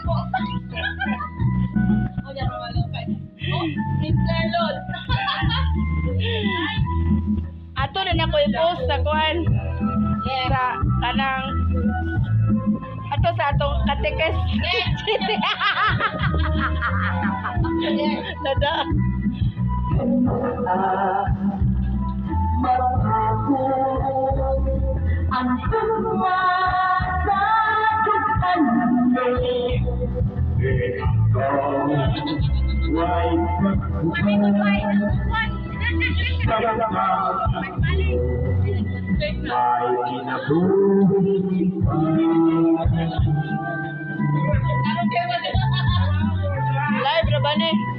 Oh, yan ang malupay. Oh, Mr. Lord. Ato rin ako i-post sa kuan. Sa kanang ato sa atong katekes. Nada. Live ra ba ni?